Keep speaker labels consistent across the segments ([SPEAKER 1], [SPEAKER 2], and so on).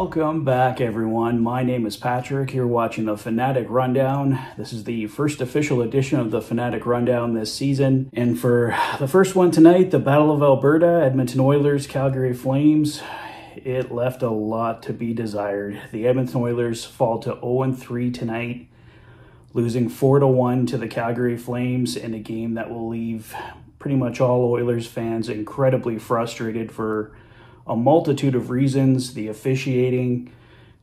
[SPEAKER 1] Welcome back, everyone. My name is Patrick. You're watching the Fanatic Rundown. This is the first official edition of the Fanatic Rundown this season. And for the first one tonight, the Battle of Alberta, Edmonton Oilers, Calgary Flames, it left a lot to be desired. The Edmonton Oilers fall to 0-3 tonight, losing 4-1 to the Calgary Flames in a game that will leave pretty much all Oilers fans incredibly frustrated for a multitude of reasons: the officiating,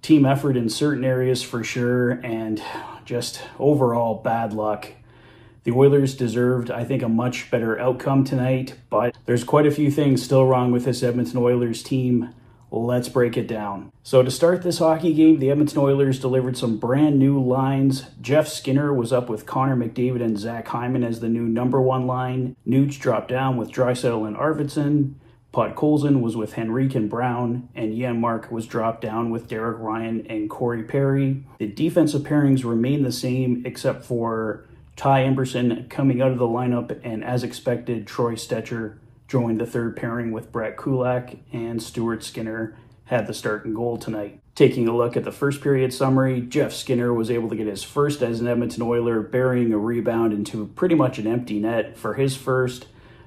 [SPEAKER 1] team effort in certain areas for sure, and just overall bad luck. The Oilers deserved, I think, a much better outcome tonight, but there's quite a few things still wrong with this Edmonton Oilers team. Let's break it down. So to start this hockey game, the Edmonton Oilers delivered some brand new lines. Jeff Skinner was up with Connor McDavid and Zach Hyman as the new number one line. Nuge dropped down with Draisaitl and Arvidsson. Podkolzin was with Henrique and Brown, and Janmark was dropped down with Derek Ryan and Corey Perry. The defensive pairings remain the same except for Ty Emberson coming out of the lineup, and as expected, Troy Stecher joined the third pairing with Brett Kulak, and Stuart Skinner had the starting goal tonight. Taking a look at the first period summary, Jeff Skinner was able to get his first as an Edmonton Oiler, burying a rebound into pretty much an empty net for his first.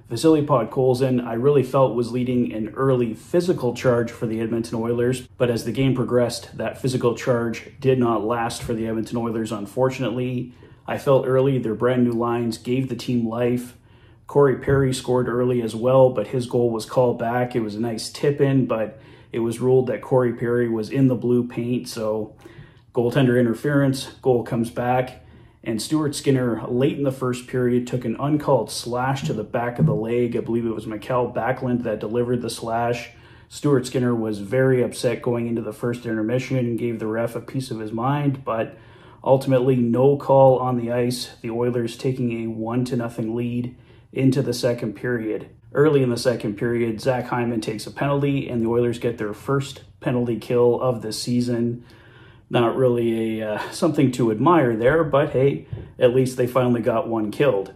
[SPEAKER 1] Vasily Podkolzin, I really felt, was leading an early physical charge for the Edmonton Oilers, but as the game progressed, that physical charge did not last for the Edmonton Oilers, unfortunately. I felt early their brand new lines gave the team life. Corey Perry scored early as well, but his goal was called back. It was a nice tip-in, but it was ruled that Corey Perry was in the blue paint, so goaltender interference, goal comes back. And Stuart Skinner, late in the first period, took an uncalled slash to the back of the leg. I believe it was Mikael Backlund that delivered the slash. Stuart Skinner was very upset going into the first intermission and gave the ref a piece of his mind, but ultimately no call on the ice. The Oilers taking a 1-0 lead into the second period. Early in the second period, Zach Hyman takes a penalty, and the Oilers get their first penalty kill of the season. Not really something to admire there, but hey, at least they finally got one killed.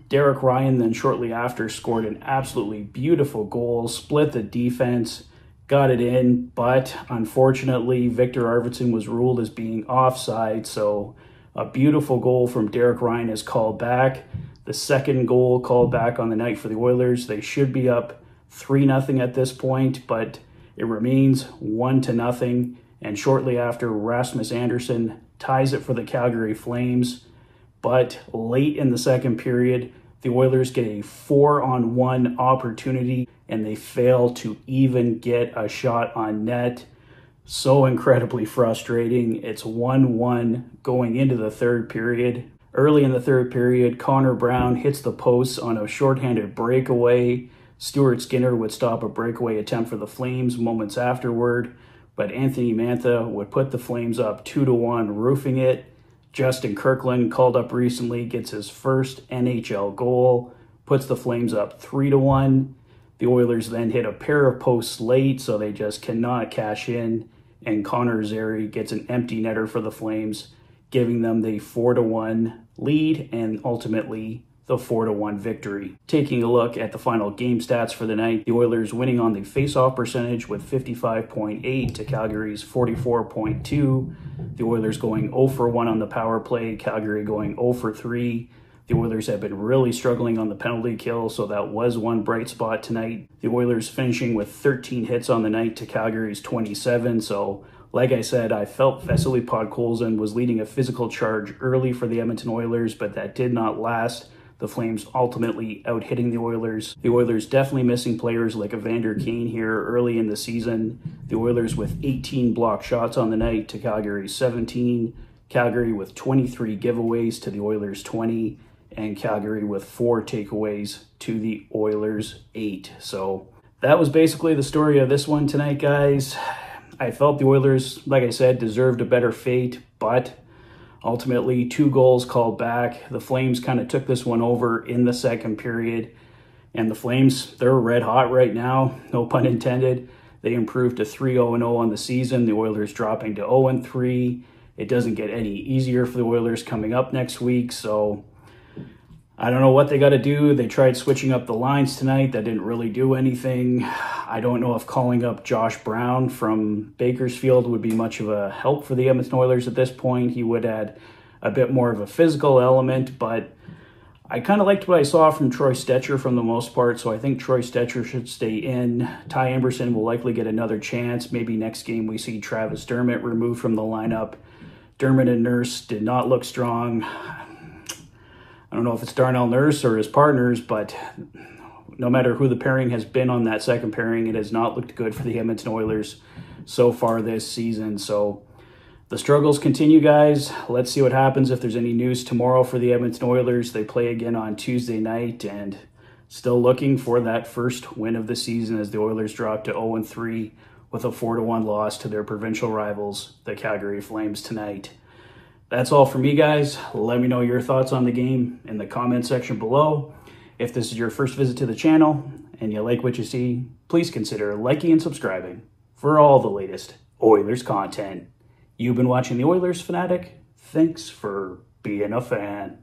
[SPEAKER 1] Derek Ryan then shortly after scored an absolutely beautiful goal, split the defense, got it in, but unfortunately Victor Arvidsson was ruled as being offside, so a beautiful goal from Derek Ryan is called back. The second goal called back on the night for the Oilers. They should be up 3-0 at this point, but it remains 1-0. And shortly after, Rasmus Andersson ties it for the Calgary Flames. But late in the second period, the Oilers get a 4-on-1 opportunity, and they fail to even get a shot on net. So incredibly frustrating. It's 1-1 going into the third period. Early in the third period, Connor Brown hits the post on a shorthanded breakaway. Stuart Skinner would stop a breakaway attempt for the Flames moments afterward, but Anthony Mantha would put the Flames up 2-1, roofing it. Justin Kirkland, called up recently, gets his first NHL goal, puts the Flames up 3-1. The Oilers then hit a pair of posts late, so they just cannot cash in, and Connor Zary gets an empty netter for the Flames, giving them the 4-1 lead and ultimately the 4-1 victory. Taking a look at the final game stats for the night, the Oilers winning on the face-off percentage with 55.8 to Calgary's 44.2. The Oilers going 0-for-1 on the power play, Calgary going 0-for-3. The Oilers have been really struggling on the penalty kill, so that was one bright spot tonight. The Oilers finishing with 13 hits on the night to Calgary's 27, so like I said, I felt Vasily Podkolzin was leading a physical charge early for the Edmonton Oilers, but that did not last. The Flames ultimately out-hitting the Oilers. The Oilers definitely missing players like Evander Kane here early in the season. The Oilers with 18 blocked shots on the night to Calgary's 17. Calgary with 23 giveaways to the Oilers' 20. And Calgary with 4 takeaways to the Oilers' 8. So that was basically the story of this one tonight, guys. I felt the Oilers, like I said, deserved a better fate, but ultimately, 2 goals called back. The Flames kind of took this one over in the second period. And the Flames, they're red hot right now, no pun intended. They improved to 3-0-0 on the season. The Oilers dropping to 0-3. It doesn't get any easier for the Oilers coming up next week. So I don't know what they got to do. They tried switching up the lines tonight. That didn't really do anything. I don't know if calling up Josh Brown from Bakersfield would be much of a help for the Edmonton Oilers at this point. He would add a bit more of a physical element, but I kind of liked what I saw from Troy Stecher from the most part, so I think Troy Stecher should stay in. Ty Emberson will likely get another chance. Maybe next game we see Travis Dermott removed from the lineup. Dermott and Nurse did not look strong. I don't know if it's Darnell Nurse or his partners, but no matter who the pairing has been on that second pairing, it has not looked good for the Edmonton Oilers so far this season. So the struggles continue, guys. Let's see what happens if there's any news tomorrow for the Edmonton Oilers. They play again on Tuesday night, and still looking for that first win of the season as the Oilers drop to 0-3 with a 4-1 loss to their provincial rivals, the Calgary Flames, tonight. That's all for me, guys. Let me know your thoughts on the game in the comment section below. If this is your first visit to the channel and you like what you see, please consider liking and subscribing for all the latest Oilers content. You've been watching the Oilers Fanatic. Thanks for being a fan.